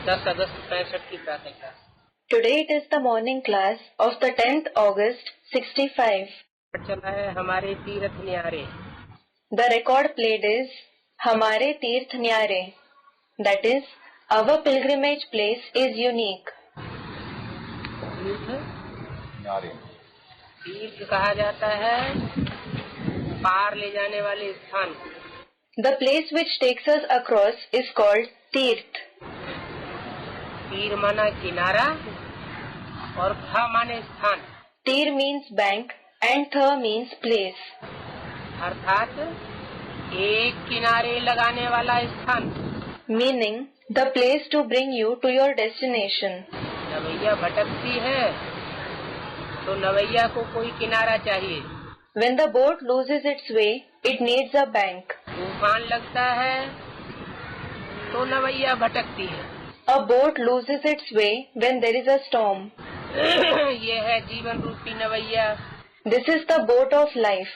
10 अगस्त 65 की प्रातः class. Today it is the morning class of the 10th August 65. चला है हमारे तीर्थ न्यारे। The record played is Hamare Tirth Nyare. That is, our pilgrimage place is unique. तीर्थ न्यारे तीर्थ कहा जाता है पार ले जाने वाले स्थान। The place which takes us across is called Tirth. तीर माना किनारा और थ माने स्थान। Tir means bank and Tha means place. अर्थात एक किनारे लगाने वाला स्थान। Meaning the place to bring you to your destination. नवैया भटकती है तो नवैया को कोई किनारा चाहिए। When the boat loses its way, it needs a bank. तूफान लगता है तो नवैया भटकती है। A boat loses its way when there is a storm. ये है जीवन रूपी नवैया। This is the boat of life.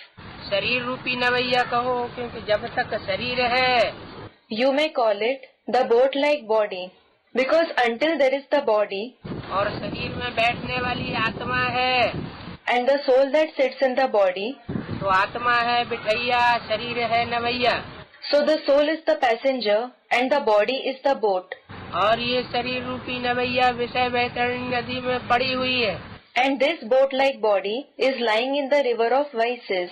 शरीर रूपी नवैया कहो, क्योंकि जब तक शरीर है You may call it the boat-like body, because until there is the body और शरीर में बैठने वाली आत्मा है and the soul that sits in the body, तो आत्मा है बिठैया, शरीर है नवैया। so the soul is the passenger and the body is the boat. और ये शरीर रूपी नवैया विषय वैतरणी नदी में पड़ी हुई है। And this boat-like body is lying in the river of vices.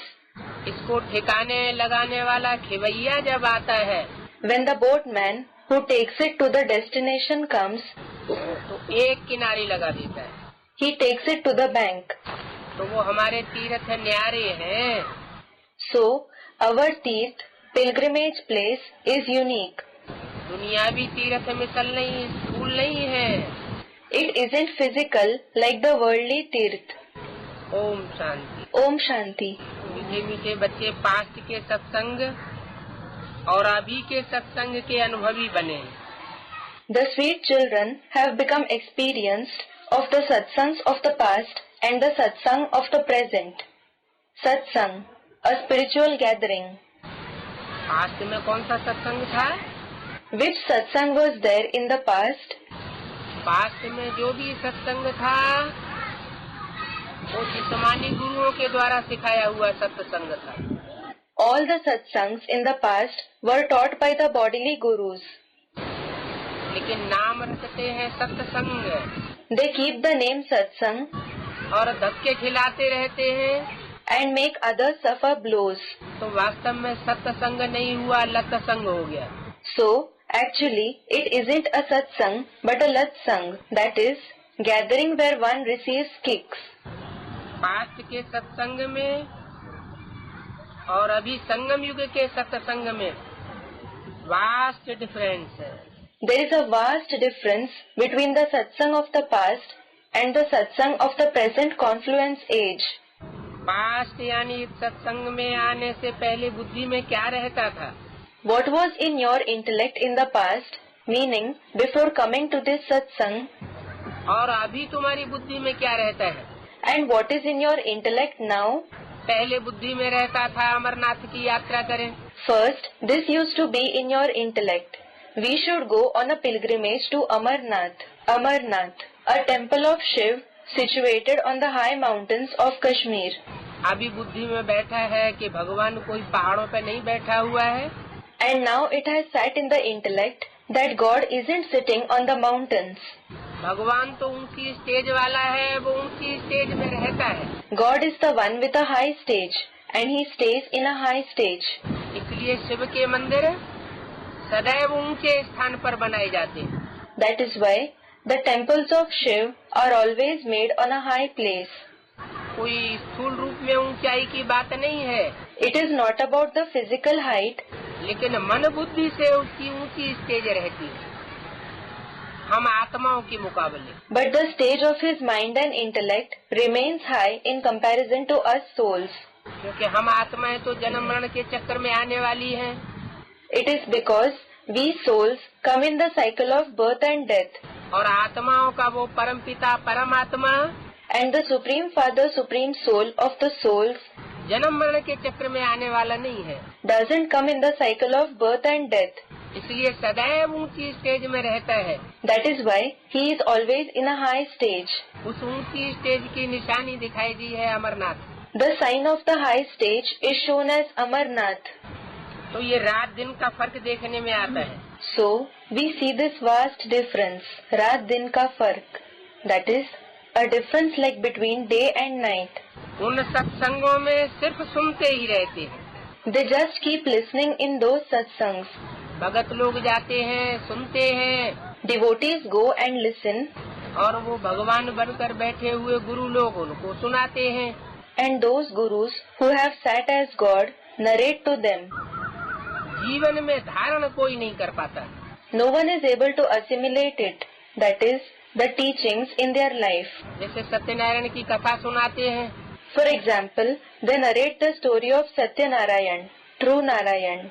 इसको ठिकाने लगाने वाला खिवैया जब आता है, When the boatman who takes it to the destination comes, तो एक किनारे लगा देता है। he takes it to the bank. तो वो हमारे तीर्थ न्यारे हैं। So our Tirth pilgrimage place is unique. दुनियावी तीर्थ मिसल नहीं, स्थूल नहीं है। It isn't physical like the worldly Tirth. Om Shanti. Om Shanti. मीठे मीठे बच्चे पास्ट के सत्संग और अभी के सत्संग के अनुभवी बने। The sweet children have become experienced of the satsangs of the past and the satsang of the present. Satsang, a spiritual gathering. Past में कौन सा सत्संग था? Which satsang was there in the past? Past में जो भी सत्संग था वो जिस्मानी गुरुओं के द्वारा सिखाया हुआ सत्संग था। All the satsangs in the past were taught by the bodily gurus. लेकिन नाम रखते हैं सत्संग They keep the name satsang और धक्के खिलाते रहते हैं, and make others suffer blows. तो वास्तव में सत्संग नहीं हुआ, लतसंग हो गया। So, actually, it isn't a satsang but a latsang, that is, gathering where one receives kicks. Past के सत्संग में और अभी संगम युग के सत्संग में वास्ट डिफरेंस है। There is a vast difference between the satsang of the past and the satsang of the present confluence age. Past यानी सत्संग में आने से पहले बुद्धि में क्या रहता था? What was in your intellect in the past, meaning before coming to this satsang, और अभी तुम्हारी बुद्धि में क्या रहता है? and what is in your intellect now? पहले बुद्धि में रहता था अमरनाथ की यात्रा करें। First, this used to be in your intellect. We should go on a pilgrimage to Amarnath. Amarnath, a temple of Shiv situated on the high mountains of Kashmir. अभी बुद्धि में बैठा है कि भगवान कोई पहाड़ों पे नहीं बैठा हुआ है। And now it has sat in the intellect that God isn't sitting on the mountains. भगवान तो ऊंची स्टेज वाला है, वो ऊंची स्टेज में रहता है। God is the one with a high stage and he stays in a high stage. इसलिए शिव के मंदिर सदैव ऊंचे स्थान पर बनाए जाते हैं। That is why the temples of Shiv are always made on a high place. कोई स्थूल रूप में ऊंचाई की बात नहीं है। It is not about the physical height, लेकिन मन बुद्धि से उसकी ऊंची स्टेज रहती है हम आत्माओं के मुकाबले। but the stage of his mind and intellect remains high in comparison to us souls. क्योंकि हम आत्माएं तो जन्म मरण के चक्कर में आने वाली हैं। It is because we souls come in the cycle of birth and death, और आत्माओं का वो परम पिता परमात्मा and the Supreme Father, Supreme Soul of the souls जन्म मरण के चक्र में आने वाला नहीं है। doesn't come in the cycle of birth and death. इसलिए सदैव ऊंची स्टेज में रहता है। That is why he is always in a high stage. उस ऊंची स्टेज की निशानी दिखाई दी है Amarnath. The sign of the high stage is shown as Amarnath. तो ये रात दिन का फर्क देखने में आता है। So we see this vast difference, रात दिन का फर्क, that is a difference like between day and night. उन सत्संगों में सिर्फ सुनते ही रहते हैं। They just keep listening in those satsangs. भगत लोग जाते हैं, सुनते हैं, Devotees go and listen, और वो भगवान बनकर बैठे हुए गुरु लोग उनको सुनाते हैं। and those gurus who have sat as God narrate to them. जीवन में धारण कोई नहीं कर पाता। No one is able to assimilate it, that is, the teachings in their life. जैसे सत्यनारायण की कथा सुनाते हैं, For example, they narrate the story of Satyanarayan, true Narayan.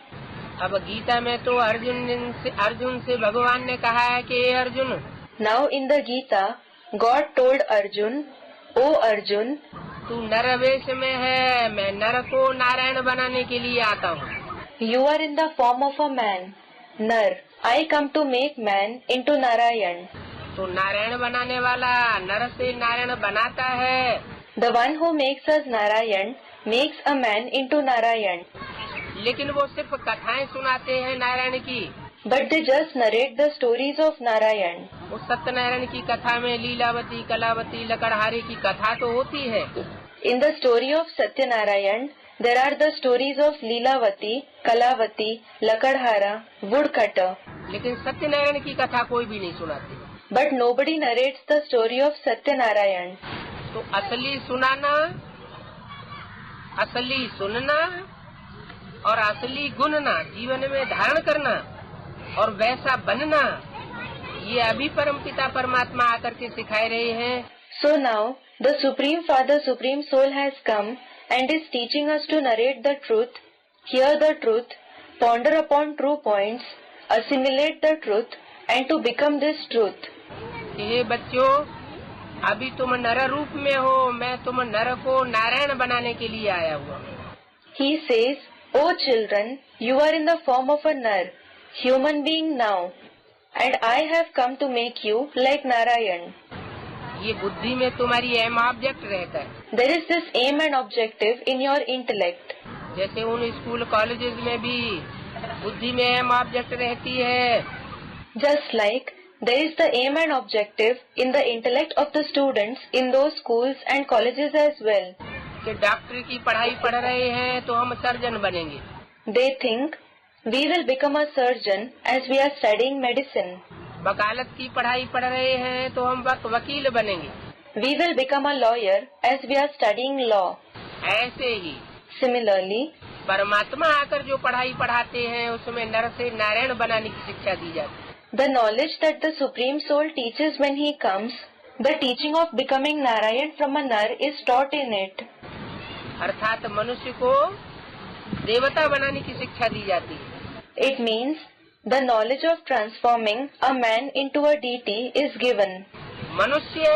अब गीता में तो अर्जुन से भगवान ने कहा है कि Arjun, Now in the Gita, God told Arjun, O Arjun, तू नर वेश में है, मैं नर को नारायण बनाने के लिए आता हूँ। you are in the form of a man, Nar. I come to make man into Narayan. तो नारायण बनाने वाला नर से नारायण बनाता है, The one who makes us Narayan makes a man into Narayan. लेकिन वो सिर्फ कथाएं सुनाते हैं नारायण की। But they just narrate the stories of Narayan. उस सत्यनारायण की कथा में लीलावती, कलावती, लकड़हारे की कथा तो होती है, In the story of Satyanarayan, there are the stories of Leelavati, Kalavati, Lakadhara, Woodcutter. लेकिन सत्यनारायण की कथा कोई भी नहीं सुनाती। But nobody narrates the story of Satyanarayan. तो असली सुनाना, असली सुनना और असली गुनना, जीवन में धारण करना और वैसा बनना, ये अभी परमपिता परमात्मा आकर के सिखाए रहे हैं। So now, the Supreme Father, Supreme Soul has come and is teaching us to narrate the truth, hear the truth, ponder upon true points, assimilate the truth and to become this truth. हे बच्चों, अभी तुम नर रूप में हो, मैं तुम नर को नारायण बनाने के लिए आया हुआ। He says, O children, you are in the form of a Nar, human being now, and I have come to make you like Narayan. ये बुद्धि में तुम्हारी एम ऑब्जेक्ट रहता है। There is this aim and objective in your intellect. जैसे उन school colleges में भी बुद्धि में एम ऑब्जेक्ट रहती है, Just like there is the aim and objective in the intellect of the students in those schools and colleges as well. कि doctor की पढ़ाई पढ़ रहे हैं तो हम सर्जन बनेंगे। They think we will become a surgeon as we are studying medicine. वकालत की पढ़ाई पढ़ रहे हैं तो हम वकील बनेंगे। We will become a lawyer as we are studying law. ऐसे ही Similarly, परमात्मा आकर जो पढ़ाई पढ़ाते हैं उसमें नर से नारायण बनाने की शिक्षा दी जाती है। the knowledge that the Supreme Soul teaches when he comes, the teaching of becoming Narayan from a Nar is taught in it. अर्थात मनुष्य को देवता बनाने की शिक्षा दी जाती है। It means the knowledge of transforming a man into a deity is given. मनुष्य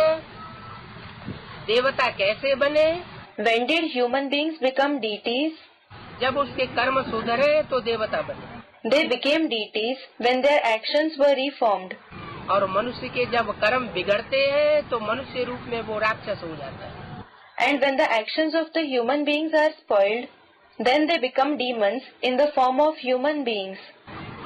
देवता कैसे बने? When did human beings become deities? जब उसके कर्म सुधरे तो देवता बने। They became deities when their actions were reformed. और मनुष्य के जब कर्म बिगड़ते हैं तो मनुष्य रूप में वो राक्षस हो जाता है। And when the actions of the human beings are spoiled, then they become demons in the form of human beings.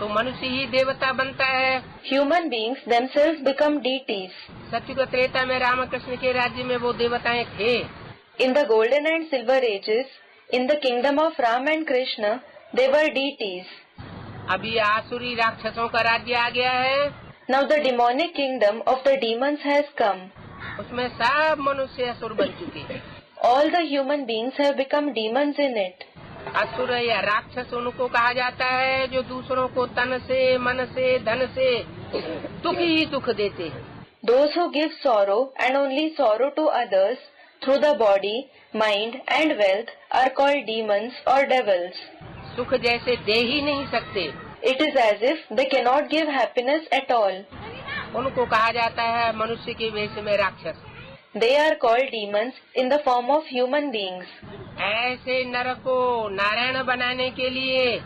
तो मनुष्य ही देवता बनता है। Human beings themselves become deities. सतयुग त्रेता में रामकृष्ण के राज्य में वो देवताएं थे। In the golden and silver ages, in the kingdom of Ram and Krishna, they were deities. अभी आसुरी राक्षसों का राज्य आ गया है। Now the demonic kingdom of the demons has come. उसमें सब मनुष्य असुर बन चुके हैं। All the human beings have become demons in it. असुर या राक्षस उनको कहा जाता है जो दूसरों को तन से, मन से, धन से दुख ही दुख देते हैं। Those who give sorrow and only sorrow to others through the body, mind and wealth are called demons or devils. सुख जैसे दे ही नहीं सकते। It is as if they cannot give happiness at all. उनको कहा जाता है मनुष्य के वेश में राक्षस। They are called demons in the form of human beings. ऐसे नर को नारायण बनाने के लिए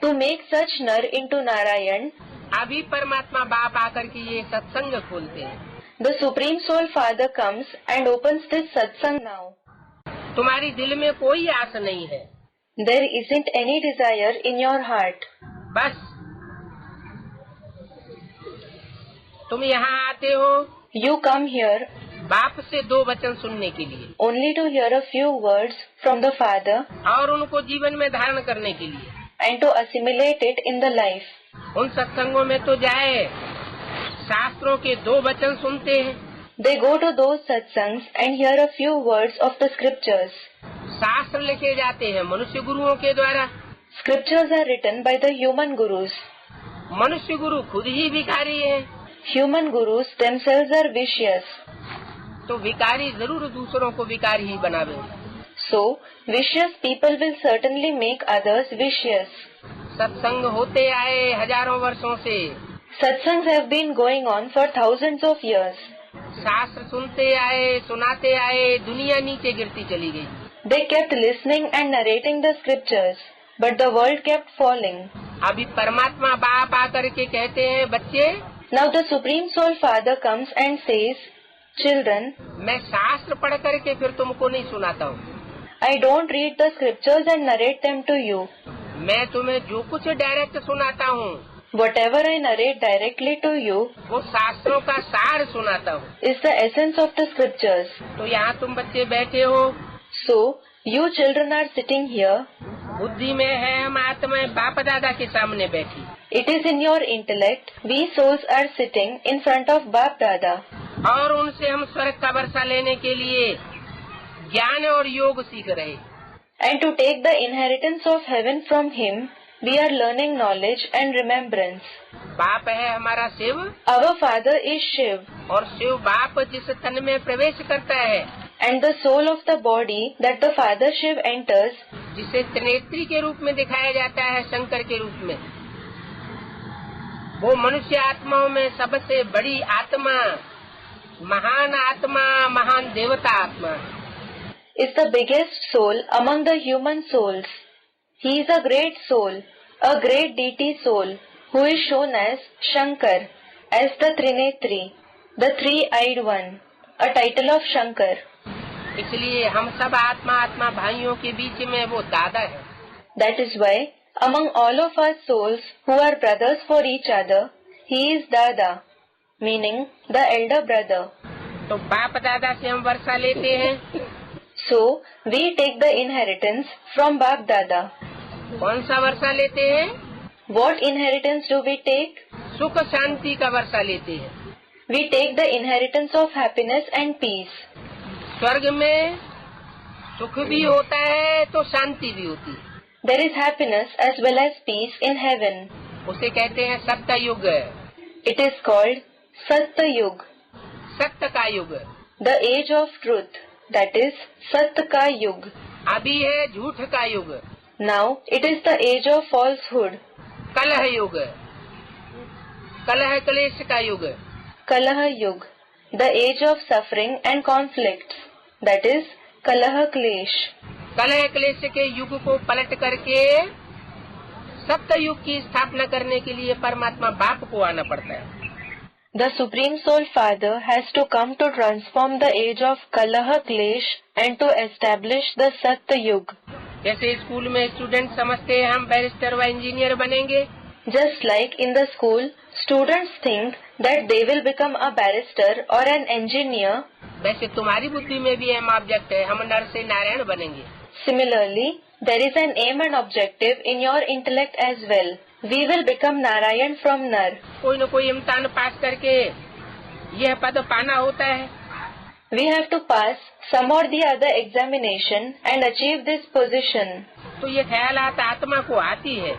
To make such nar into Narayan, अभी परमात्मा बाप आकर के ये सत्संग खोलते हैं। the Supreme Soul Father comes and opens this satsang now. तुम्हारी दिल में कोई आस नहीं है, There isn't any desire in your heart. बस तुम यहाँ आते हो You come here बाप से 2 वचन सुनने के लिए only to hear a few words from the Father और उनको जीवन में धारण करने के लिए। and to assimilate it in the life. उन सत्संगों में तो जाए, शास्त्रों के 2 वचन सुनते हैं। They go to those satsangs and hear a few words of the scriptures. शास्त्र लिखे जाते हैं मनुष्य गुरुओं के द्वारा। Scriptures are written by the human gurus. मनुष्य गुरु खुद ही भिखारी हैं, Human gurus themselves are vicious. तो भिखारी जरूर दूसरों को भिखारी ही बनावे। So, vicious people will certainly make others vicious. सत्संग होते आए हजारों वर्षों से, Satsangs have been going on for thousands of years. शास्त्र सुनते आए, सुनाते आए, दुनिया नीचे गिरती चली गई। They kept listening and narrating the scriptures, but the world kept falling. अभी परमात्मा बाप आकर के कहते हैं, बच्चे Now the Supreme Soul Father comes and says, Children, मैं शास्त्र पढ़ करके फिर तुमको नहीं सुनाता हूँ, I don't read the scriptures and narrate them to you. मैं तुम्हें जो कुछ डायरेक्ट सुनाता हूँ Whatever I narrate directly to you वो शास्त्रों का सार सुनाता हूँ। is the essence of the scriptures. तो यहाँ तुम बच्चे बैठे हो, So, you children are sitting here. बुद्धि में है हम आत्माएं बाप दादा के सामने बैठी, It is in your intellect. We souls are sitting in front of Bap Dada. और उनसे हम स्वर्ग का वर्षा लेने के लिए ज्ञान और योग सीख रहे। And to take the inheritance of heaven from him, we are learning knowledge and remembrance. बाप है हमारा Shiv Our Father is Shiv, और शिव बाप जिस तन में प्रवेश करता है, and the soul of the body that the Father Shiv enters, जिसे त्रिनेत्री के रूप में दिखाया जाता है शंकर के रूप में, वो मनुष्य आत्माओं में सबसे बड़ी आत्मा, महान देवता आत्मा is the biggest soul among the human souls. He is a great soul, a great deity soul, who is shown as Shankar, as the Trinetri, the three-eyed one, a title of Shankar. इसलिए हम सब आत्मा भाइयों के बीच में वो दादा है। That is why, among all of us souls who are brothers for each other, he is Dada, meaning the elder brother. तो बाप दादा से हम वर्षा लेते हैं। So, we take the inheritance from Bap Dada. कौन सा वर्षा लेते हैं? What inheritance do we take? सुख शांति का वर्षा लेते हैं। We take the inheritance of happiness and peace. स्वर्ग में सुख भी होता है तो शांति भी होती है। There is happiness as well as peace in heaven. उसे कहते हैं सत्य युग, It is called Satya Yug, सत्य का युग। the age of truth. That is Satya Ka Yug. अभी है झूठ का युग, Now it is the age of falsehood, कलह युग, कलह क्लेश का युग। Kalaha Yug, the age of suffering and conflicts. That is Kalaha Klesh. कलह क्लेश के युग को पलट करके सत्य युग की स्थापना करने के लिए परमात्मा बाप को आना पड़ता है। The Supreme Soul Father has to come to transform the age of Kalaha Klesh and to establish the Satya Yug. जैसे स्कूल में स्टूडेंट समझते हैं हम बैरिस्टर व इंजीनियर बनेंगे, Just like in the school, students think that they will become a barrister or an engineer. वैसे तुम्हारी बुद्धि में भी एम ऑब्जेक्ट है, हम नर से नारायण बनेंगे। Similarly, there is an aim and objective in your intellect as well. We will become Narayan from Nar. कोई न कोई इम्तिहान पास करके यह पद पाना होता है। We have to pass some or the other examination and achieve this position. तो ये ख्यालात आत्मा को आती है।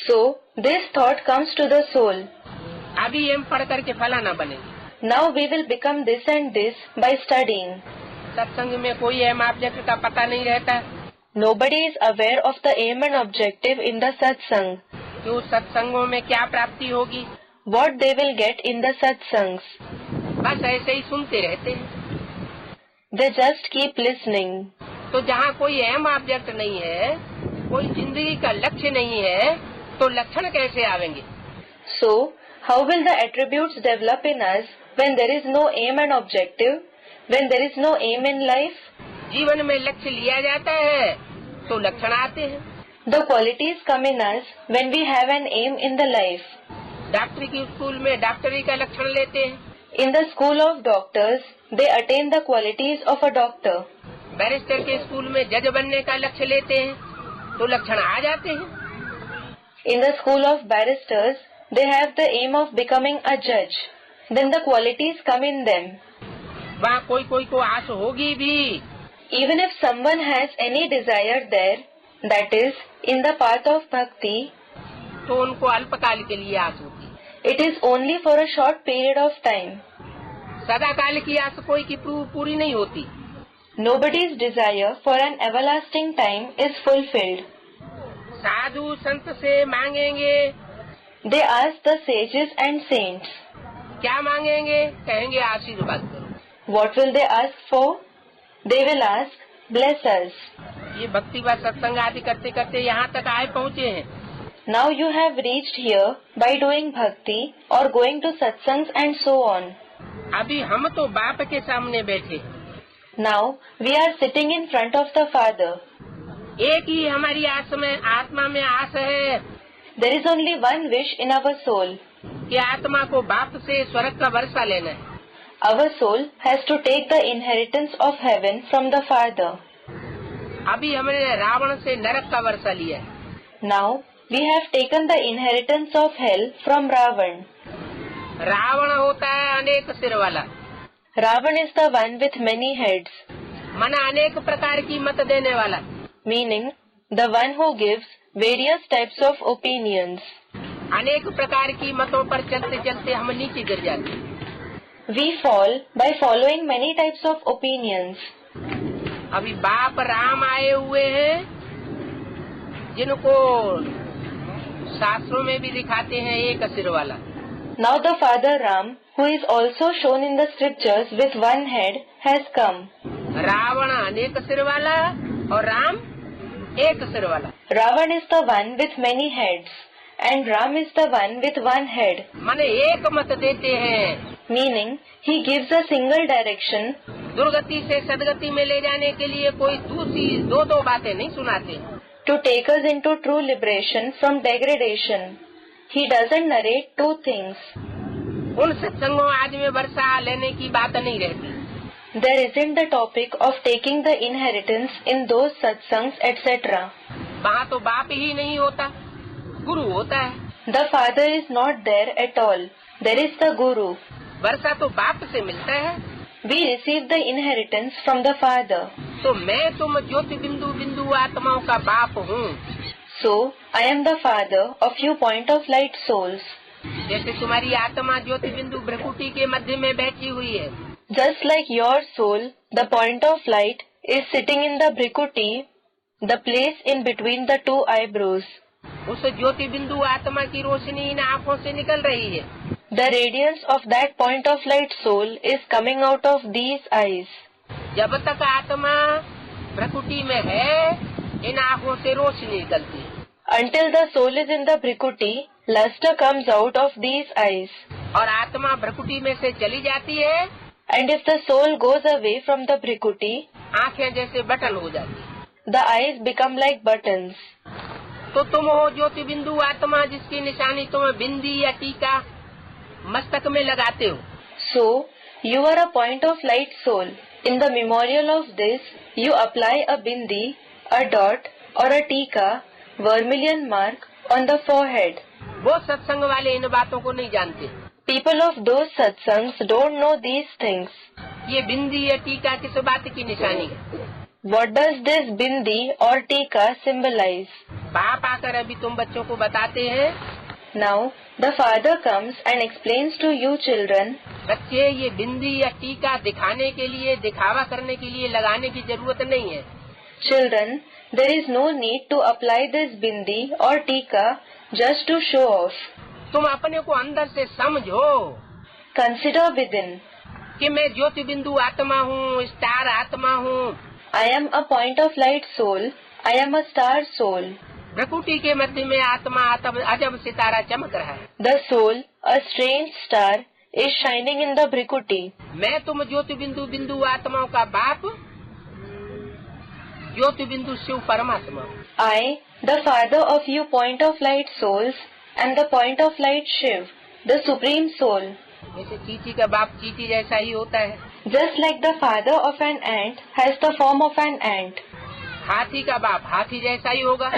So, this thought comes to the soul. अभी एम पढ़ करके फलाना बनेंगे। Now we will become this and this by studying. सत्संग में कोई एम ऑब्जेक्ट का पता नहीं रहता। Nobody is aware of the aim and objective in the satsang. कि उस सत्संगों में क्या प्राप्ति होगी, What they will get in the satsangs. बस ऐसे ही सुनते रहते हैं। They just keep listening. तो जहाँ कोई अहम ऑब्जेक्ट नहीं है, कोई जिंदगी का लक्ष्य नहीं है, तो लक्षण कैसे आवेंगे? So, how will the attributes develop in us when there is no aim and objective, when there is no aim in life? जीवन में लक्ष्य लिया जाता है तो लक्षण आते हैं। The qualities come in us when we have an aim in the life. डॉक्टरी की स्कूल में डॉक्टरी का लक्षण लेते हैं। In the school of doctors, they attain the qualities of a doctor. Barrister के स्कूल में जज बनने का लक्ष्य लेते हैं तो लक्षण आ जाते हैं। In the school of barristers, they have the aim of becoming a judge. Then the qualities come in them. वहाँ कोई को आस होगी भी। Even if someone has any desire there, that is, in the path of bhakti, तो उनको अल्पकाल के लिए आस होती है। it is only for a short period of time. सदा काल की आस कोई की पूरी नहीं होती। Nobody's desire for an everlasting time is fulfilled. साधु संत से मांगेंगे। They ask the sages and saints. क्या मांगेंगे? कहेंगे आशीर्वाद करो। What will they ask for? They will ask, bless us. ये भक्ति व सत्संग आदि करते करते यहाँ तक आए पहुँचे हैं। Now you have reached here by doing bhakti or going to satsangs and so on. अभी हम तो बाप के सामने बैठे हैं। Now we are sitting in front of the Father. एक ही हमारी आत्मा में आस है। There is only one wish in our soul. कि आत्मा को बाप से स्वर्ग का वर्षा लेना है। Our soul has to take the inheritance of heaven from the Father. अभी हमने रावण से नरक का वर्षा लिया है। Now we have taken the inheritance of hell from Ravan. Ravan होता है अनेक सिर वाला। Ravan is the one with many heads. मन अनेक प्रकार की मत देने वाला। Meaning, the one who gives various types of opinions. अनेक प्रकार की मतों पर चलते चलते हम नीचे गिर जाते हैं। We fall by following many types of opinions. अभी बाप राम आए हुए हैं जिनको शास्त्रों में भी दिखाते हैं एक सिर वाला। Now the Father Ram, who is also shown in the scriptures with one head, has come. Ravan अनेक सिर वाला और राम एक सिर वाला। Ravan is the one with many heads and Ram is the one with one head. माने एक मत देते हैं। Meaning, he gives a single direction. दुर्गति से सदगति में ले जाने के लिए कोई दूसरी दो बातें नहीं सुनाते। To take us into true liberation from degradation. He doesn't narrate two things. उन सत्संगों आदि में वर्षा लेने की बात नहीं रहती। There isn't the topic of taking the inheritance in those satsangs, etc. वहाँ तो बाप ही नहीं होता, गुरु होता है। The Father is not there at all. There is the Guru. वर्षा तो बाप से मिलता है। We receive the inheritance from the Father. तो मैं तुम ज्योति बिंदु बिंदु आत्माओं का बाप हूँ। So, I am the Father of you point of light souls. जैसे तुम्हारी आत्मा ज्योति बिंदु भ्रकुटी के मध्य में बैठी हुई है। Just like your soul, the point of light is sitting in the Bhrikuti, the place in between the two eyebrows. उस ज्योति बिंदु आत्मा की रोशनी इन आँखों से निकल रही है। The radiance of that point of light soul is coming out of these eyes. जब तक आत्मा भ्रकुटी में है, इन आँखों से रोशनी निकलती है। Until the soul is in the Bhrikuti, luster comes out of these eyes. और आत्मा भ्रकुटी में से चली जाती है। And if the soul goes away from the Bhrikuti, आँखें जैसे बटन हो जाती है। the eyes become like buttons. तो तुम हो ज्योति बिंदु आत्मा जिसकी निशानी तुम बिंदी या टीका मस्तक में लगाते हो। So, you are a point of light soul. In the memorial of this, you apply a bindi, a dot or a tika, vermilion mark on the forehead. वो सत्संग वाले इन बातों को नहीं जानते। People of those satsangs don't know these things. ये बिंदी या टीका किस बात की निशानी है? What does this bindi or tika symbolize? बाप आकर अभी तुम बच्चों को बताते हैं। Now, the Father comes and explains to you children, बच्चे ये बिंदी या टीका दिखाने के लिए, दिखावा करने के लिए लगाने की जरूरत नहीं है। Children, there is no need to apply this bindi or tika just to show off. तुम अपने को अंदर से समझो। Consider within. कि मैं ज्योति बिंदु आत्मा हूँ, स्टार आत्मा हूँ। I am a point of light soul. I am a star soul. प्रकृति के मध्य में आत्मा अजब सितारा चमक रहा है। The soul, a strange star, is shining in the Bhrikuti. मैं तुम ज्योति बिंदु बिंदु आत्माओं का बाप, ज्योति बिंदु शिव परमात्मा। I, the father of you point of light souls, and the point of light Shiv, the supreme soul. जैसे चींटी का बाप चींटी जैसा ही होता है, Just like the father of an ant has the form of an ant, हाथी का बाप हाथी जैसा ही होगा।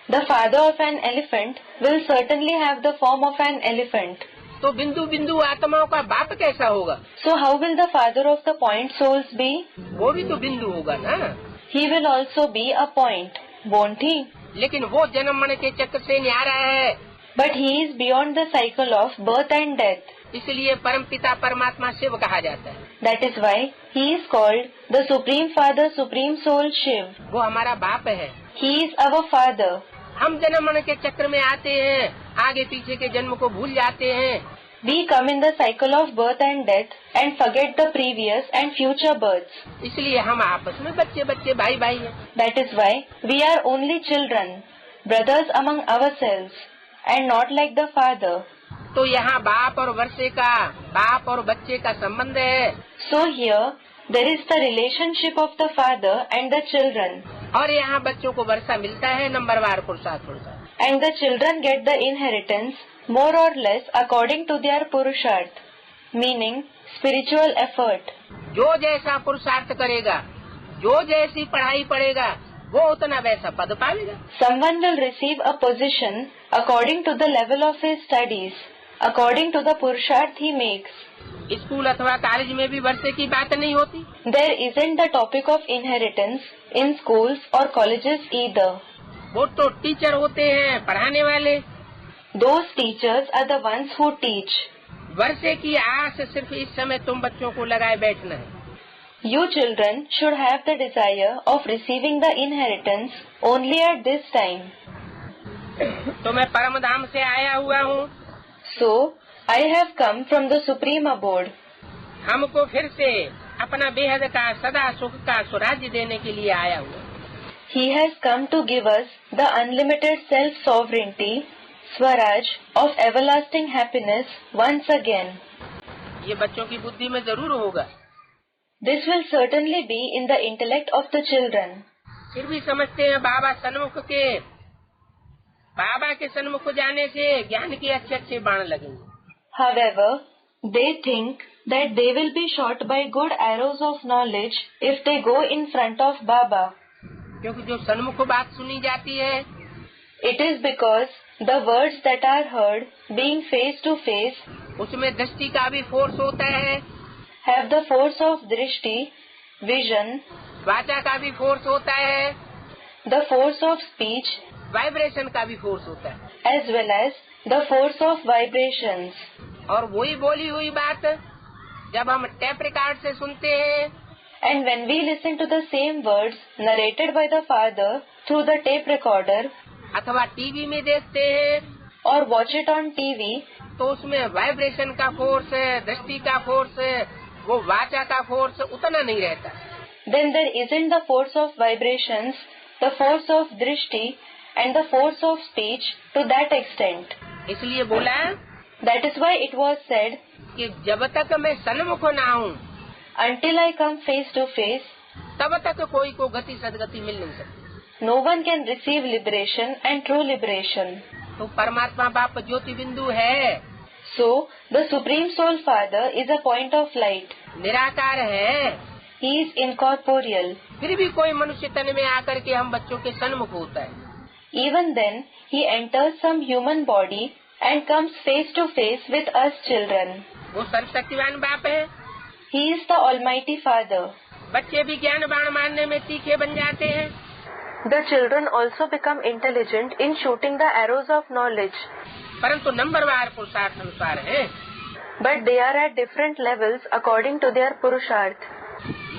the father of an elephant will certainly have the form of an elephant. तो बिंदु बिंदु आत्माओं का बाप कैसा होगा? So how will the father of the point souls be? वो भी तो बिंदु होगा ना। He will also be a point, won't he? लेकिन वो जन्म मरण के चक्र से न्यारा है, But he is beyond the cycle of birth and death. इसलिए परम पिता परमात्मा शिव कहा जाता है। That is why he is called the Supreme Father, Supreme Soul Shiv. वो हमारा बाप है। He is our father. हम जन्म मरण के चक्र में आते हैं, आगे पीछे के जन्म को भूल जाते हैं। We come in the cycle of birth and death and forget the previous and future births. इसलिए हम आपस में बच्चे बच्चे भाई भाई हैं। That is why we are only children, brothers among ourselves, and not like the father. तो यहाँ बाप और वर्षे का, बाप और बच्चे का संबंध है। So here there is the relationship of the father and the children. और यहाँ बच्चों को वर्षा मिलता है नंबरवार पुरुषार्थ अनुसार। And the children get the inheritance more or less according to their purusharth, meaning spiritual effort. जो जैसा पुरुषार्थ करेगा, जो जैसी पढ़ाई पढ़ेगा, वो उतना वैसा पद पाएगा। Someone will receive a position according to the level of his studies, according to the purusharth he makes. School अथवा कॉलेज में भी वर्षे की बात नहीं होती। There isn't the topic of inheritance in schools or colleges either. वो तो टीचर होते हैं, पढ़ाने वाले। Those teachers are the ones who teach. वर्षे की आस सिर्फ इस समय तुम बच्चों को लगाए बैठना है। You children should have the desire of receiving the inheritance only at this time. तो मैं परम धाम से आया हुआ हूँ। So, I have come from the supreme abode. हमको फिर से अपना बेहद का सदा सुख का स्वराज्य देने के लिए आया हुआ। He has come to give us the unlimited self-sovereignty, Swaraj, of everlasting happiness once again. ये बच्चों की बुद्धि में जरूर होगा। This will certainly be in the intellect of the children. फिर भी समझते हैं बाबा के सन्मुख जाने से ज्ञान के अच्छे अच्छे बाण लगेंगे। However, they think that they will be shot by good arrows of knowledge if they go in front of Baba. क्योंकि जो सन्मुख बात सुनी जाती है, It is because the words that are heard, being face to face, उसमें दृष्टि का भी फोर्स होता है, have the force of drishti, vision, वाचा का भी फोर्स होता है, the force of speech, vibration का भी फोर्स होता है, as well as the force of vibrations. और वही बोली हुई बात जब हम टेप रिकॉर्ड से सुनते हैं, And when we listen to the same words narrated by the father through the tape recorder, अथवा टीवी में देखते हैं, or watch it on TV, तो उसमें वाइब्रेशन का फोर्स है, दृष्टि का फोर्स है, वो वाचा का फोर्स उतना नहीं रहता। then there isn't the force of vibrations, the force of drishti, and the force of speech to that extent. इसलिए बोला That is why it was said, कि जब तक मैं सन्मुख ना हूँ, until I come face to face, तब तक कोई को गति सदगति मिल नहीं सकती। no one can receive liberation and true liberation. तो परमात्मा बाप ज्योति बिंदु है, So, the Supreme Soul Father is a point of light. निराकार है, He is incorporeal. फिर भी कोई मनुष्य तन में आकर के हम बच्चों के सन्मुख होता है। Even then, He enters some human body and comes face to face with us children. वो सर्वशक्तिवान बाप है। He is the Almighty Father. बच्चे भी ज्ञान बाण मारने में तीखे बन जाते हैं। The children also become intelligent in shooting the arrows of knowledge. परंतु नंबरवार पुरुषार्थ अनुसार है। But they are at different levels according to their purusharth.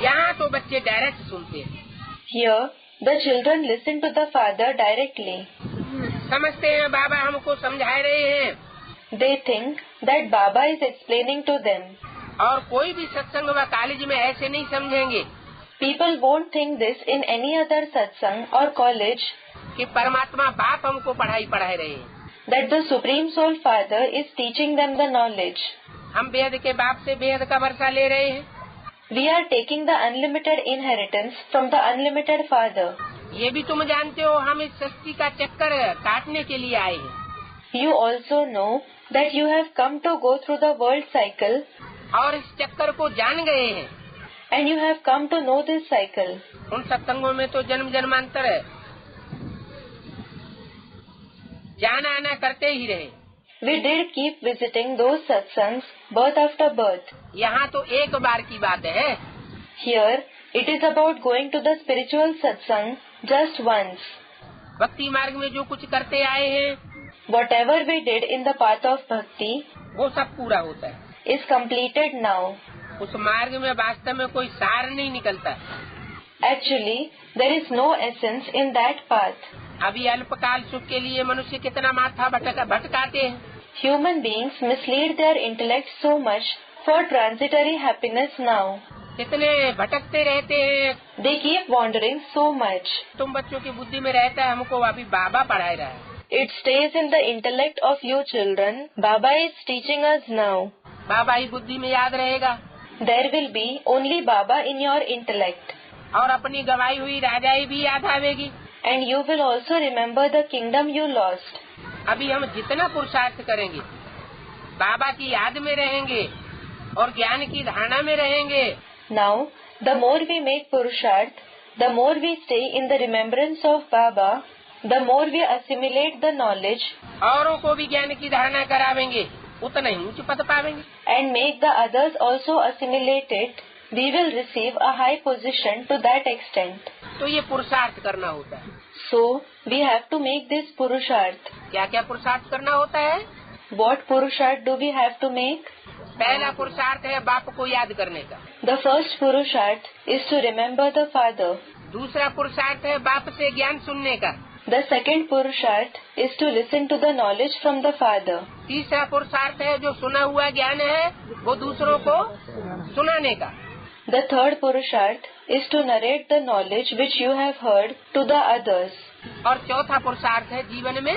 यहाँ तो बच्चे डायरेक्ट सुनते हैं। Here, the children listen to the father directly. समझते हैं बाबा हमको समझा रहे हैं। They think that Baba is explaining to them. और कोई भी सत्संग व कॉलेज में ऐसे नहीं समझेंगे। People won't think this in any other satsang or college. कि परमात्मा बाप हमको पढ़ाई पढ़ाए रहे हैं। that the Supreme Soul Father is teaching them the knowledge. हम बेहद के बाप से बेहद का वर्षा ले रहे हैं। We are taking the unlimited inheritance from the unlimited Father. ये भी तुम जानते हो, हम इस सृष्टि का चक्कर काटने के लिए आए हैं। You also know that you have come to go through the world cycle, और इस चक्कर को जान गए हैं। and you have come to know this cycle. उन सत्संगों में तो जन्म जन्मांतर जाना आना करते ही रहे। We did keep visiting those satsangs birth after birth. यहाँ तो एक बार की बात है। Here, it is about going to the spiritual satsang just once. भक्ति मार्ग में जो कुछ करते आए हैं, Whatever we did in the path of bhakti वो सब पूरा होता है। is completed now. उस मार्ग में वास्तव में कोई सार नहीं निकलता। Actually, there is no essence in that path. अभी अल्पकाल सुख के लिए मनुष्य कितना माथा भटकाते हैं। Human beings mislead their intellect so much for transitory happiness now. कितने भटकते रहते हैं। They keep wandering so much. तुम बच्चों की बुद्धि में रहता है, हमको अभी बाबा पढ़ाए रहा है। It stays in the intellect of you children. Baba is teaching us now. बाबा ही बुद्धि में याद रहेगा। There will be only Baba in your intellect. और अपनी गवाई हुई राजाई भी याद आवेगी। And you will also remember the kingdom you lost. अभी हम जितना पुरुषार्थ करेंगे, बाबा की याद में रहेंगे और ज्ञान की धारणा में रहेंगे। Now, the more we make Purusharth, the more we stay in the remembrance of Baba, the more we assimilate the knowledge औरों को भी ज्ञान की धारणा करावेंगे, उतना ही ऊंच पद पावेंगे। and make the others also assimilate it, we will receive a high position to that extent. तो ये पुरुषार्थ करना होता है। So, we have to make this Purusharth. क्या क्या पुरुषार्थ करना होता है? What Purusharth do we have to make? पहला पुरुषार्थ है बाप को याद करने का। The first Purusharth is to remember the Father. दूसरा पुरुषार्थ है बाप से ज्ञान सुनने का। The second Purusharth is to listen to the knowledge from the Father. तीसरा पुरुषार्थ है जो सुना हुआ ज्ञान है वो दूसरों को सुनाने का। The third Purusharth is to narrate the knowledge which you have heard to the others. और चौथा पुरुषार्थ है जीवन में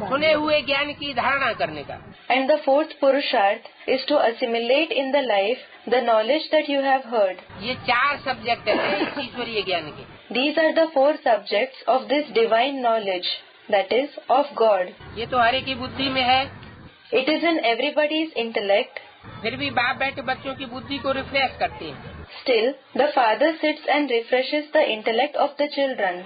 सुने हुए ज्ञान की धारणा करने का। And the fourth Purusharth is to assimilate in the life the knowledge that you have heard. ये चार सब्जेक्ट है इस ईश्वरीय ज्ञान के। These are the four subjects of this divine knowledge, that is, of God. ये तो हर एक की बुद्धि में है। It is in everybody's intellect. फिर भी बाप बैठे बच्चों की बुद्धि को रिफ्रेश करते हैं। Still, the Father sits and refreshes the intellect of the children.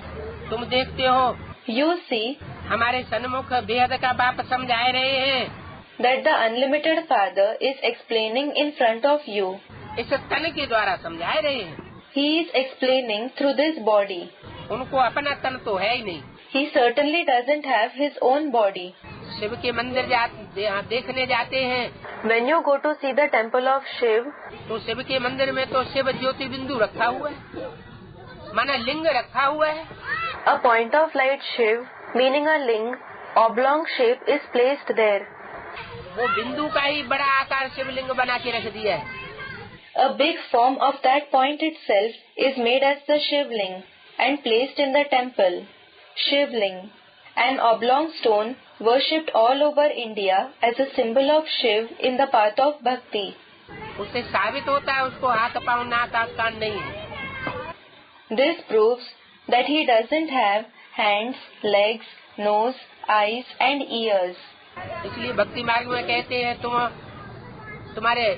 तुम देखते हो You see हमारे सन्मुख बेहद का बाप समझाए रहे हैं। that the unlimited Father is explaining in front of you. इस तन के द्वारा समझाए रहे हैं। He is explaining through this body. उनको अपना तन तो है ही नहीं। He certainly doesn't have his own body. Shiv के मंदिर देखने जाते हैं When you go to see the temple of Shiv, तो शिव के मंदिर में तो शिव ज्योति बिंदु रखा हुआ है, माना लिंग रखा हुआ है। a point of light Shiv, meaning a ling, oblong shape is placed there. वो बिंदु का ही बड़ा आकार शिवलिंग बना के रख दिया है। A big form of that point itself is made as the Shivling and placed in the temple. Shivling, an oblong stone worshipped all over India as a symbol of Shiv in the path of bhakti. उससे साबित होता है उसको हाथ पाँव नाक आँख कान नहीं है। This proves that he doesn't have hands, legs, nose, eyes and ears. इसलिए भक्ति मार्ग में कहते हैं तुम्हारे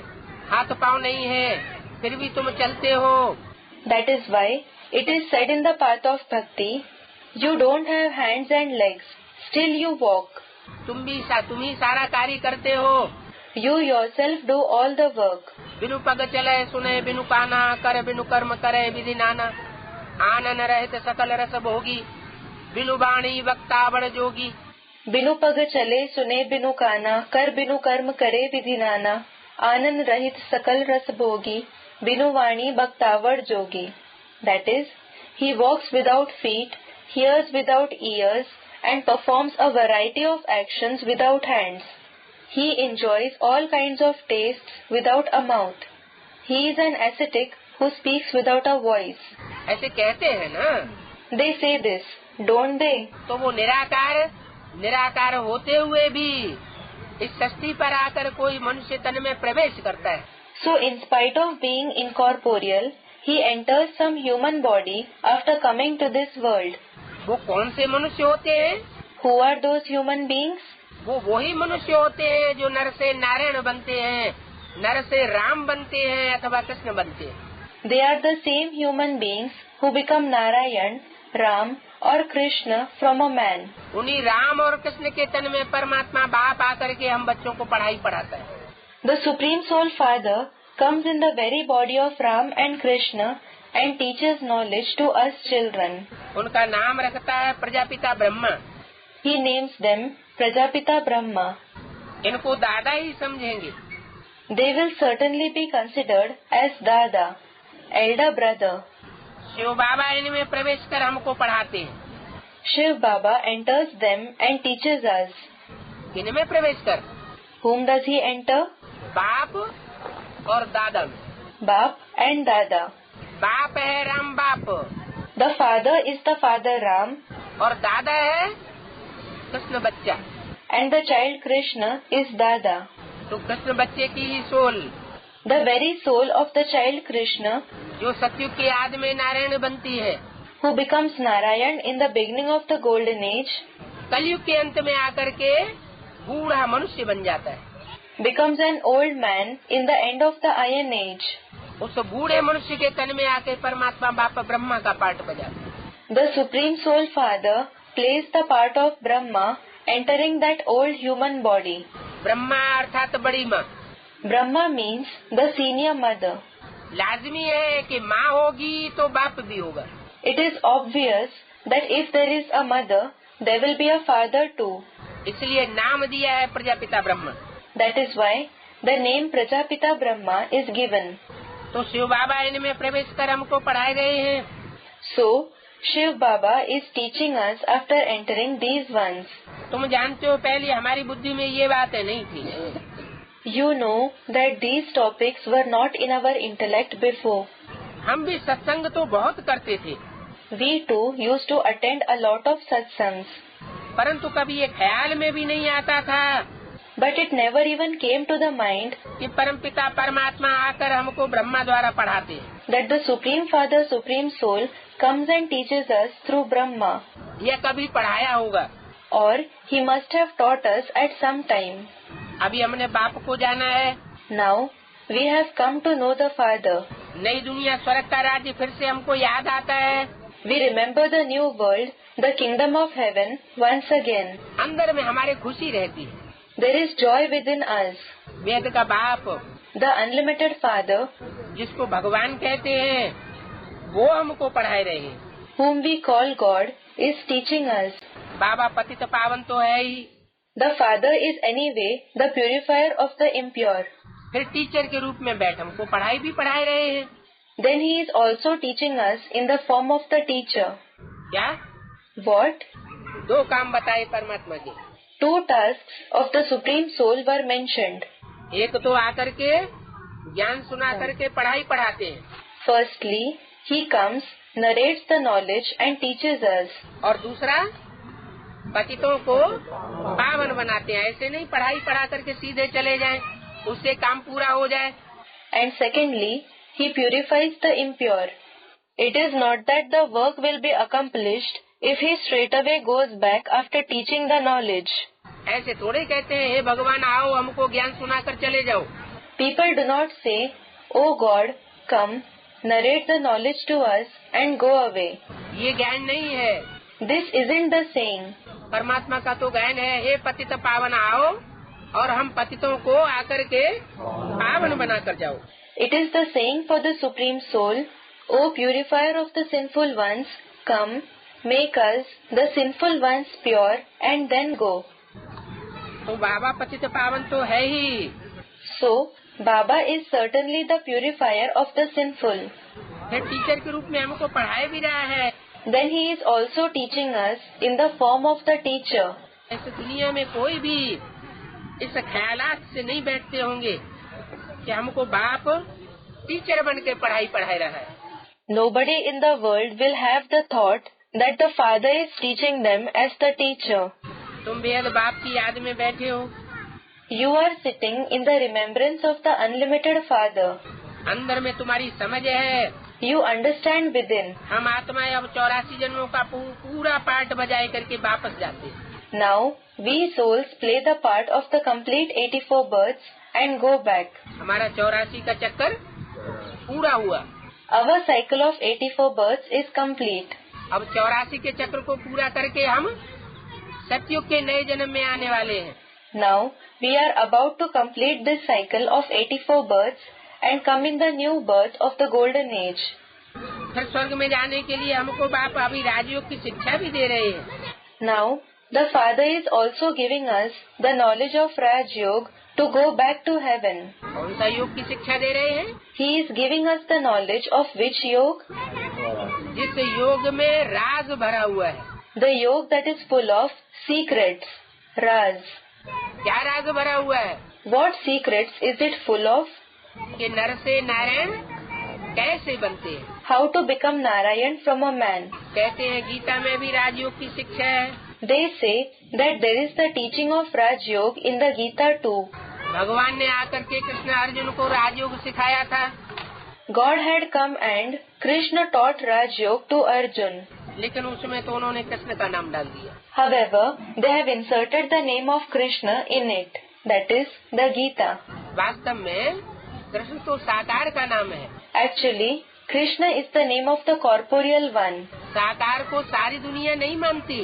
हाथ पाँव नहीं है फिर भी तुम चलते हो। That is why it is said in the path of bhakti, you don't have hands and legs, still you walk. तुम ही सारा कार्य करते हो। You yourself do all the work. बिनु पग चले सुने बिनु काना करे बिनु कर्म करे विधि नाना आनन रहते सकल रस भोगी बिनु वाणी वक्ता बड़ जोगी। बिनु पग चले सुने बिनु काना कर बिनु कर्म करे विधि नाना आनंद रहित सकल रस भोगी बिनु वाणी बक्तावड़ जोगी। That is, he walks without feet, hears without ears, and performs a variety of actions without hands. He enjoys all kinds of tastes without a mouth. He is an ascetic who speaks without a voice. ऐसे कहते हैं ना। They say this. don't they? तो वो निराकार होते हुए भी इस सृष्टि पर आकर कोई मनुष्य तन में प्रवेश करता है। So in spite of being incorporeal, he enters some human body after coming to this world. वो कौन से मनुष्य होते हैं? Who are those human beings? वो वही मनुष्य होते हैं जो नर से नारायण बनते हैं, नर से राम बनते हैं अथवा कृष्ण बनते हैं। They are the same human beings who become Narayan, Ram or Krishna from a man. उन्हीं राम और कृष्ण के तन में परमात्मा बाप आकर के हम बच्चों को पढ़ाई पढ़ाता है। The Supreme Soul Father comes in the very body of Ram and Krishna and teaches knowledge to us children. उनका नाम रखता है Prajapita Brahma. He names them Prajapita Brahma. इनको दादा ही समझेंगे। They will certainly be considered as Dada, elder brother. Shiv बाबा इनमें प्रवेश कर हमको पढ़ाते हैं। Shiv Baba enters them and teaches us. इनमें प्रवेश कर Whom does he enter? बाप और दादा में। Bap and Dada. बाप है राम बाप The father is the father Ram और दादा है कृष्ण बच्चा। and the child Krishna is Dada. तो कृष्ण बच्चे की ही soul The very soul of the child Krishna, जो सतयुग के आदि में नारायण बनती है, who becomes Narayan in the beginning of the golden age, कलयुग के अंत में आकर के बूढ़ा मनुष्य बन जाता है। becomes an old man in the end of the iron age. उस बूढ़े मनुष्य के तन में आके परमात्मा बाप ब्रह्मा का पार्ट बजाता है। The Supreme Soul Father plays the part of Brahma, entering that old human body. Brahma अर्थात बड़ी माँ। Brahma means the senior mother. लाजमी है कि माँ होगी तो बाप भी होगा। It is obvious that if there is a mother, there will be a father too. इसलिए नाम दिया है Prajapita Brahma. That is why the name Prajapita Brahma is given. तो शिव बाबा इनमें प्रवेश कर हमको पढ़ाए गए हैं। So, Shiv Baba is teaching us after entering these ones. तुम जानते हो पहले हमारी बुद्धि में ये बातें नहीं थी। You know that these topics were not in our intellect before. हम भी सत्संग तो बहुत करते थे। We too used to attend a lot of satsangs. परंतु कभी ये ख्याल में भी नहीं आता था But it never even came to the mind कि परमपिता परमात्मा आकर हमको ब्रह्मा द्वारा पढ़ाते हैं। that the Supreme Father, Supreme Soul comes and teaches us through Brahma. यह कभी पढ़ाया होगा। Or he must have taught us at some time. अभी हमने बाप को जाना है। Now we have come to know the Father. नई दुनिया स्वर्ग का राज्य फिर से हमको याद आता है। We remember the new world, the kingdom of heaven once again. अंदर में हमारे खुशी रहती है। There is joy within us. वेद का बाप, The unlimited Father, जिसको भगवान कहते हैं, वो हमको पढ़ाए रहे हैं। whom we call God, is teaching us. बाबा पतित पावन तो है ही, The Father is anyway the purifier of the impure. फिर टीचर के रूप में बैठ हमको पढ़ाई भी पढ़ाए रहे हैं। Then he is also teaching us in the form of the teacher. क्या? What? 2 काम बताए परमात्मा के। 2 tasks of the Supreme Soul were mentioned. एक तो आकर के ज्ञान सुना करके पढ़ाई पढ़ाते हैं। Firstly, he comes, narrates the knowledge and teaches us. और दूसरा पतितों को पावन बनाते हैं। ऐसे नहीं पढ़ाई पढ़ा करके सीधे चले जाएं, उससे काम पूरा हो जाए। And secondly, he purifies the impure. It is not that the work will be accomplished if he straightaway goes back after teaching the knowledge. ऐसे थोड़े कहते हैं हे भगवान आओ हमको ज्ञान सुनाकर चले जाओ। People do not say, "Oh God, come, narrate the knowledge to us and go away." ये ज्ञान नहीं है। This isn't the saying. परमात्मा का तो ज्ञान है हे पतित पावन आओ और हम पतितों को आकर के पावन बना कर जाओ। It is the saying for the Supreme Soul, "O purifier of the sinful ones, come, make us, the sinful ones, pure and then go." तो बाबा पतित पावन तो है ही। So, Baba is certainly the purifier of the sinful. फिर teacher के रूप में हमको पढ़ाए भी रहा है। Then he is also teaching us in the form of the teacher. इस दुनिया में कोई भी इस ख्यालात से नहीं बैठते होंगे कि हमको बाप टीचर बन के पढ़ाई पढ़ाए रहा है। Nobody in the world will have the thought that the Father is teaching them as the teacher. तुम बेहद बाप की याद में बैठे हो। You are sitting in the remembrance of the unlimited Father. अंदर में तुम्हारी समझ है। You understand within. हम आत्माएं अब 84 जन्मों का पूरा पार्ट बजाए करके वापस जाते हैं। Now, we souls play the part of the complete 84 births and go back. हमारा 84 का चक्कर पूरा हुआ। Our cycle of 84 births is complete. अब 84 के चक्र को पूरा करके हम सतयुग के नए जन्म में आने वाले हैं। Now, we are about to complete this cycle of 84 births and come in the new birth of the golden age. फिर स्वर्ग में जाने के लिए हमको बाप अभी राजयोग की शिक्षा भी दे रहे हैं। Now, the Father is also giving us the knowledge of Raj Yoga to go back to heaven. कौन सा योग की शिक्षा दे रहे हैं? He is giving us the knowledge of which yoga? जिस योग में राज भरा हुआ है। The yoga that is full of secrets, Raz. क्या राज भरा हुआ है? What secrets is it full of? कि नर से नारायण कैसे बनते हैं? How to become Narayan from a man. कहते हैं गीता में भी राजयोग की शिक्षा है। They say that there is the teaching of Raj Yoga in the Gita too. भगवान ने आकर के कृष्ण अर्जुन को राजयोग सिखाया था। God had come and Krishna taught Raj Yoga to Arjun. लेकिन उसमें तो उन्होंने कृष्ण का नाम डाल दिया। However, they have inserted the name of Krishna in it. That is the Gita. वास्तव में कृष्ण तो साकार का नाम है। Actually, Krishna is the name of the corporeal one. साकार को सारी दुनिया नहीं मानती।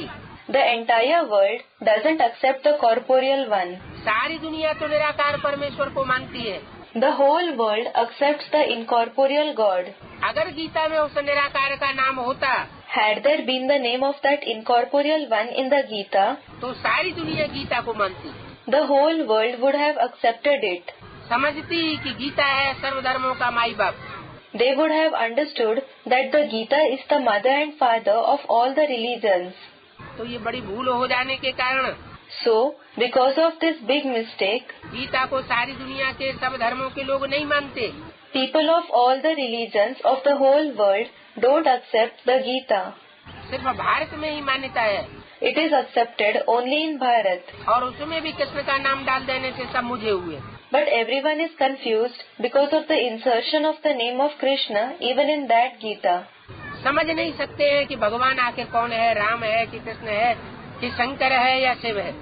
The entire world doesn't accept the corporeal one. सारी दुनिया तो निराकार परमेश्वर को मानती है। The whole world accepts the incorporeal God. अगर गीता में उस निराकार का नाम होता, Had there been the name of that incorporeal one in the Gita, तो सारी दुनिया गीता को मानती। the whole world would have accepted it. समझती कि गीता है सर्वधर्मों का माई बाप। They would have understood that the Gita is the mother and father of all the religions. तो ये बड़ी भूल हो जाने के कारण So, because of this big mistake, Gita को सारी दुनिया के सब धर्मों के लोग नहीं मानते। people of all the religions of the whole world don't accept the Gita. सिर्फ भारत में ही मान्यता है। It is accepted only in Bharat. और उसमें भी कृष्ण का नाम डाल देने से सब मुझे हुए। But everyone is confused because of the insertion of the name of Krishna even in that Gita. समझ नहीं सकते हैं कि भगवान आखिर कौन है, राम है कि कृष्ण है कि शंकर है या शिव है।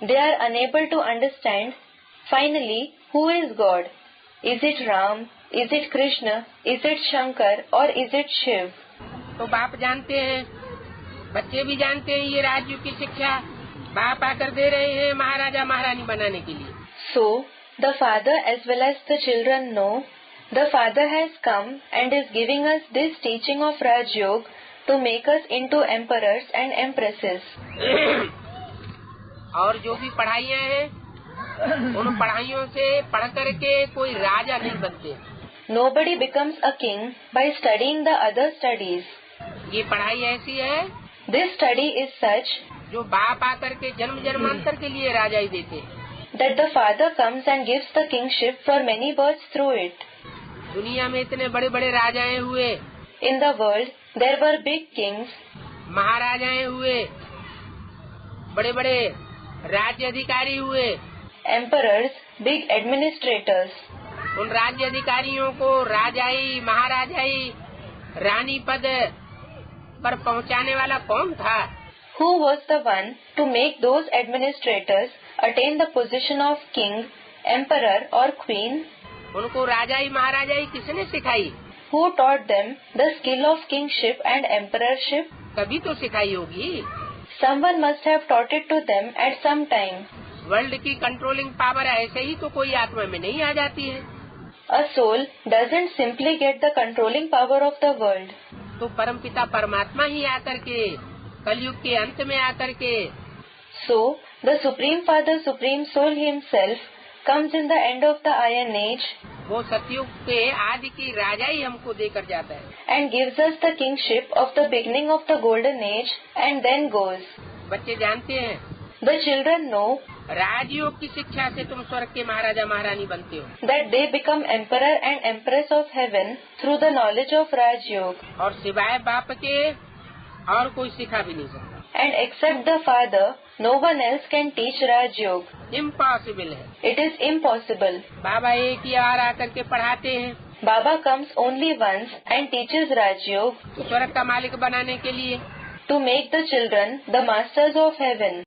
They are unable to understand, finally, who is God? Is it Ram? Is it Krishna? Is it Shankar? Or is it Shiv? तो बाप जानते हैं, बच्चे भी जानते हैं ये राजयोग की शिक्षा बाप आकर दे रहे हैं महाराजा महारानी बनाने के लिए। So, the father as well as the children know, the father has come and is giving us this teaching of Raj Yoga to make us into emperors and empresses. और जो भी पढ़ाइयाँ हैं, उन पढ़ाइयों से पढ़ करके कोई राजा नहीं बनते। Nobody becomes a king by studying the other studies. ये पढ़ाई ऐसी है This study is such जो बाप आकर के जन्म जन्मांतर के लिए राजा ही देते हैं। that the father comes and gives the kingship for many births through it. दुनिया में इतने बड़े बड़े राजाएं हुए, In the world, there were big kings, महाराजाएं हुए, बड़े बड़े राज्य अधिकारी हुए। emperors, big administrators. उन राज्य अधिकारियों को राजाई, महाराजाई, रानी पद पर पहुंचाने वाला कौन था? Who was the one to make those administrators attain the position of king, emperor or queen? उनको राजाई महाराजाई किसने सिखाई? Who taught them the skill of kingship and emperorship? कभी तो सिखाई होगी। Someone must have taught it to them at some time. World की controlling power ऐसे ही तो कोई आत्मा में नहीं आ जाती है। A soul doesn't simply get the controlling power of the world. तो परमपिता परमात्मा ही आकर के कलयुग के अंत में आकर के So, the Supreme Father, Supreme Soul himself comes in the end of the Iron Age वो सतयुग के आदि की राजाई हमको देकर जाता है and gives us the kingship of the beginning of the Golden Age and then goes. बच्चे जानते हैं The children know राजयोग की शिक्षा से तुम स्वर्ग के महाराजा महारानी बनते हो that they become emperor and empress of heaven through the knowledge of Raj Yoga. और सिवाय बाप के और कोई सिखा भी नहीं सकता। And except the father, no one else can teach Raj Yoga. Impossible है। It is impossible. बाबा एक ही बार आकर के पढ़ाते हैं Baba comes only once and teaches Raj Yoga स्वर्ग का मालिक बनाने के लिए। to make the children the masters of heaven.